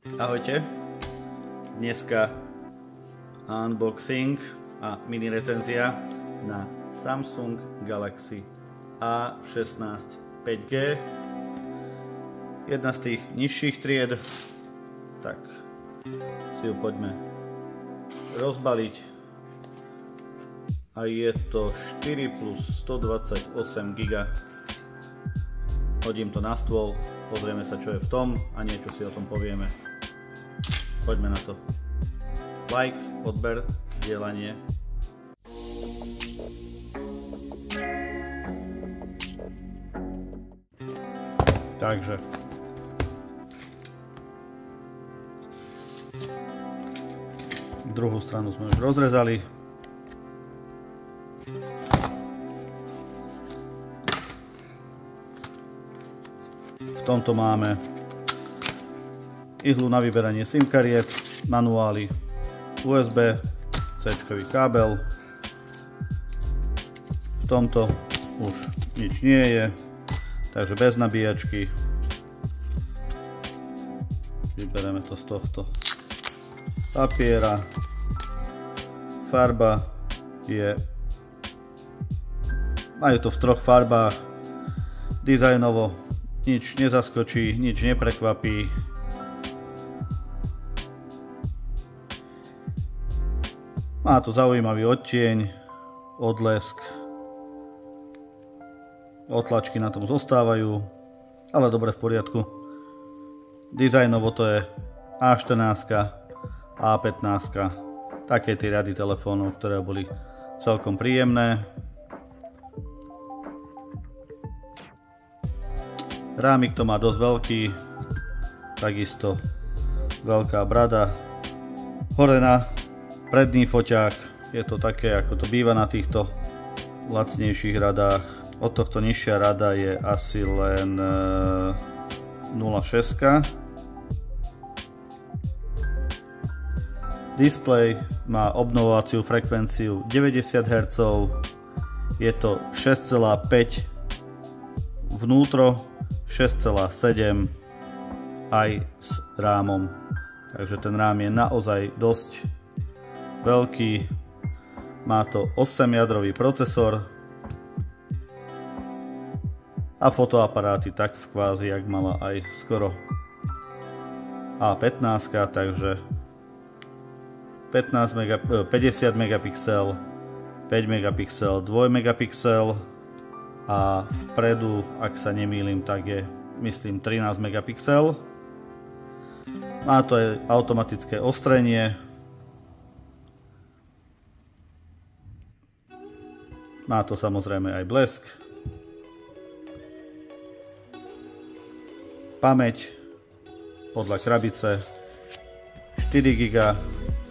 Ahojte, dneska unboxing a mini recenzia na Samsung Galaxy A16 5G, jedna z tých nižších tried, tak si ju poďme rozbaliť. A je to 4 plus 128 GB. Hodím to na stôl, pozrieme sa, čo je v tom a niečo si o tom povieme. Poďme na to. Like, odber, zdieľanie. Takže druhú stranu sme už rozrezali. V tomto máme ihlu na vyberanie SIM kariet, manuály, USB, C-čkový kábel. V tomto už nič nie je, takže bez nabíjačky. Vyberieme to z tohto papiera. Farba je, majú to v troch farbách. Dizajnovo nič nezaskočí, nič neprekvapí. Má to zaujímavý odtieň, odlesk, otlačky na tom zostávajú, ale dobre, v poriadku. Dizajnovo to je A14, A15, také tie rady telefónov, ktoré boli celkom príjemné. Rámik to má dosť veľký, takisto veľká brada. Hore na predný foťák je to také, ako to býva na týchto lacnejších radách. Od tohto nižšia rada je asi len 0,6. Displej má obnovovaciu frekvenciu 90 Hz. Je to 6,5 vnútro, 6,7 aj s rámom. Takže ten rám je naozaj dosť veľký. Má to 8-jadrový procesor a fotoaparáty tak v kvázi, jak mala aj skoro A15, takže 50 megapixel, 5 megapixel, 2 megapixel a vpredu, ak sa nemýlim, tak je, myslím, 13 megapixel. Má to aj automatické ostrenie. Má to samozrejme aj blesk. Pamäť podľa krabice 4 GB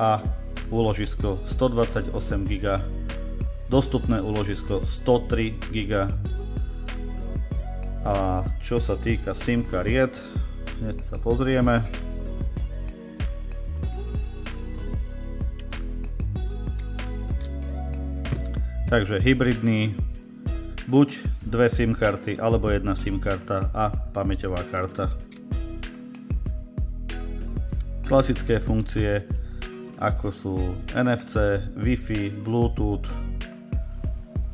a úložisko 128 GB. Dostupné úložisko 103 GB. A čo sa týka SIM kariet, hneď sa pozrieme. Takže hybridný, buď dve SIM karty, alebo jedna SIM karta a pamäťová karta. Klasické funkcie, ako sú NFC, Wi-Fi, Bluetooth,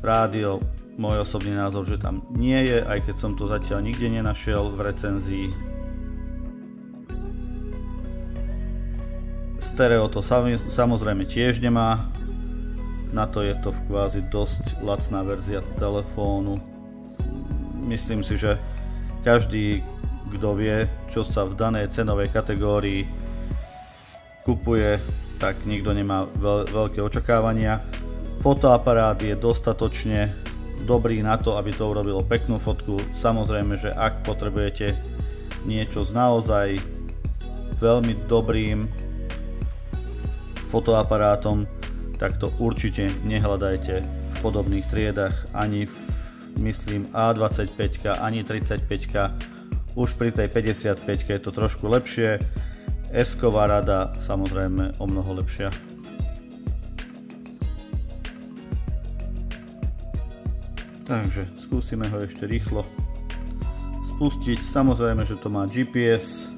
rádio. Môj osobný názor, že tam nie je, aj keď som to zatiaľ nikde nenašiel v recenzii. Stereo to samozrejme tiež nemá. Na to je to v kvázi dosť lacná verzia telefónu. Myslím si, že každý, kto vie, čo sa v danej cenovej kategórii kupuje, tak nikto nemá veľké očakávania. Fotoaparát je dostatočne dobrý na to, aby to urobilo peknú fotku. Samozrejme, že ak potrebujete niečo s naozaj veľmi dobrým fotoaparátom, tak to určite nehľadajte v podobných triedach, ani v, myslím, A25, ani 35. Už pri tej 55 je to trošku lepšie. S-ková rada samozrejme o mnoho lepšia. Takže skúsime ho ešte rýchlo spustiť. Samozrejme, že to má GPS,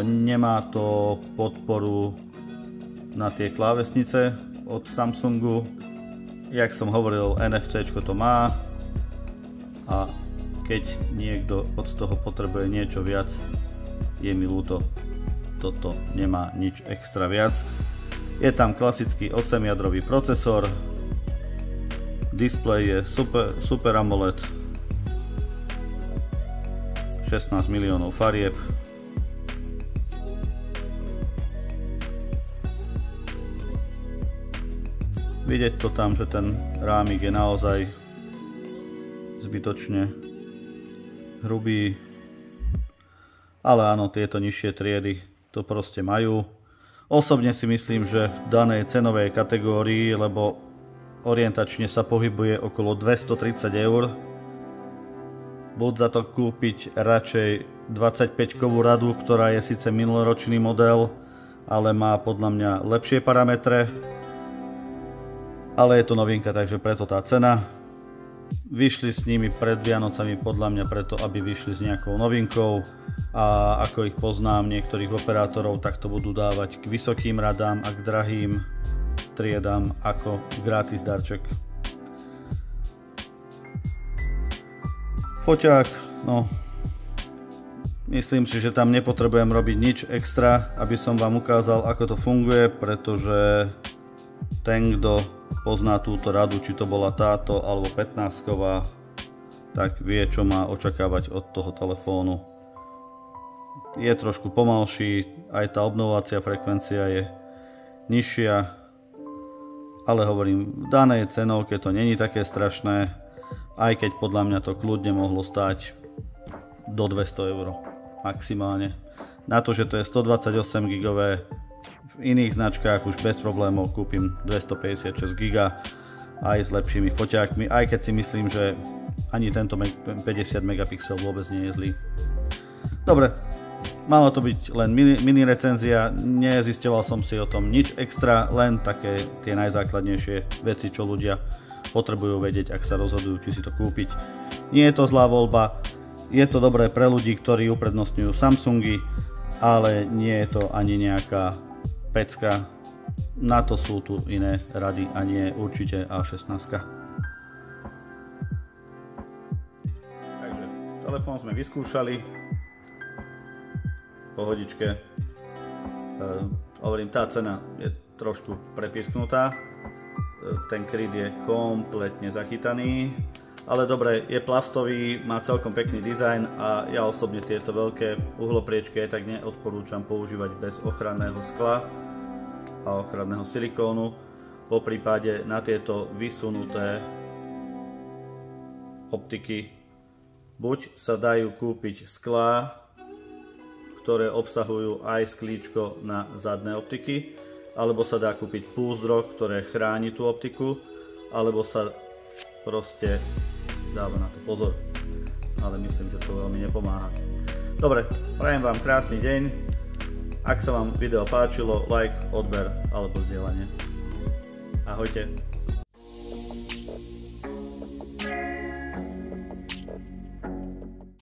Nemá to podporu na tie klávesnice od Samsungu. Jak som hovoril, NFC to má a keď niekto od toho potrebuje niečo viac, je mi ľúto, toto nemá nič extra viac. Je tam klasický 8-jadrový procesor, displej je Super AMOLED, 16 miliónov farieb. Vidieť to tam, že ten rámik je naozaj zbytočne hrubý, ale áno, tieto nižšie triedy to proste majú. Osobne si myslím, že v danej cenovej kategórii, lebo orientačne sa pohybuje okolo 230 €, buď za to kúpiť radšej 25-kovú radu, ktorá je síce minuloročný model, ale má podľa mňa lepšie parametre, ale je to novinka, takže preto tá cena. Vyšli s nimi pred Vianocami podľa mňa preto, aby vyšli s nejakou novinkou a ako ich poznám niektorých operátorov, tak to budú dávať k vysokým radám a k drahým triedám ako gratis darček. Foťák, no myslím si, že tam nepotrebujem robiť nič extra, aby som vám ukázal, ako to funguje, pretože ten, kto pozná túto radu, či to bola táto alebo 15-ková, tak vie, čo má očakávať od toho telefónu. Je trošku pomalší, aj tá obnovovacia frekvencia je nižšia, ale hovorím, v danej cenovke to není také strašné, aj keď podľa mňa to kľudne mohlo stáť do 200 € maximálne. Na to, že to je 128 GB, v iných značkách už bez problémov kúpim 256 GB aj s lepšími foťákmi, aj keď si myslím, že ani tento 50 megapixel vôbec nie je zlý. Dobre, malo to byť len mini recenzia, nezisťoval som si o tom nič extra, len také tie najzákladnejšie veci, čo ľudia potrebujú vedieť, ak sa rozhodujú, či si to kúpiť. Nie je to zlá voľba, je to dobré pre ľudí, ktorí uprednostňujú Samsungy, ale nie je to ani nejaká pecka, na to sú tu iné rady a nie určite A16. Takže telefón sme vyskúšali, pohodičke. Hovorím, tá cena je trošku prepisknutá, ten kryt je kompletne zachytaný, ale dobre, je plastový, má celkom pekný dizajn a ja osobne tieto veľké uhlopriečky tak neodporúčam používať bez ochranného skla a ochranného silikónu. Po prípade na tieto vysunuté optiky buď sa dajú kúpiť sklá, ktoré obsahujú aj sklíčko na zadné optiky, alebo sa dá kúpiť púzdro, ktoré chráni tú optiku, alebo sa proste dáva na to pozor, ale myslím, že to veľmi nepomáha. Dobre, prajem vám krásny deň. Ak sa vám video páčilo, like, odber alebo zdieľanie. Ahojte.